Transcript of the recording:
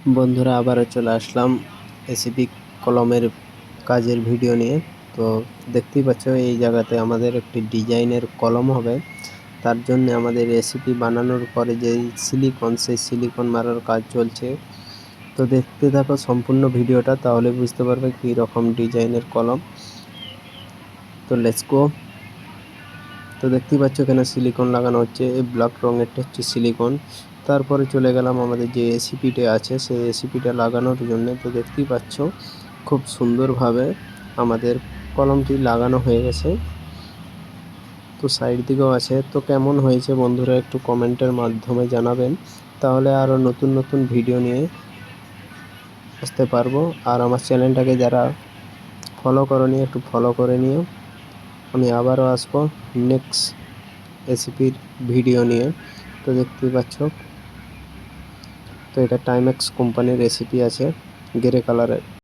বন্ধুরা আবারও চলে আসলাম এসিপি কলমের কাজের ভিডিও নিয়ে। তো দেখতেই পাচ্ছ এই জায়গাতে আমাদের একটি ডিজাইনের কলম হবে, তার জন্য আমাদের এসিপি বানানোর পরে যে সিলিকন, সেই সিলিকন মারার কাজ চলছে। তো দেখতে থাকো সম্পূর্ণ ভিডিওটা, তাহলে বুঝতে পারবে কী রকম ডিজাইনের কলম। তো লেটস গো। তো দেখতেই পাচ্ছ এখানে সিলিকন লাগানো হচ্ছে, এই ব্ল্যাক রঙেরটা হচ্ছে সিলিকন। তারপরে চলে গেলাম আমাদের যে এসিপিটা আছে সেই এসিপিটা লাগানোর জন্য। তো দেখতেই পাচ্ছ খুব সুন্দরভাবে আমাদের কলমটি লাগানো হয়ে গেছে। তো সাইড দিকেও আছে। তো কেমন হয়েছে বন্ধুরা একটু কমেন্টের মাধ্যমে জানাবেন, তাহলে আরও নতুন নতুন ভিডিও নিয়ে আসতে পারবো। আর আমার চ্যানেলটাকে যারা ফলো করনি একটু ফলো করে নিও। আমি আবারও আসবো নেক্সট এসিপির ভিডিও নিয়ে। তো দেখতেই পাচ্ছ, তো এটা টাইমেক্স কোম্পানির রেসিপি আছে গ্রে কালারের।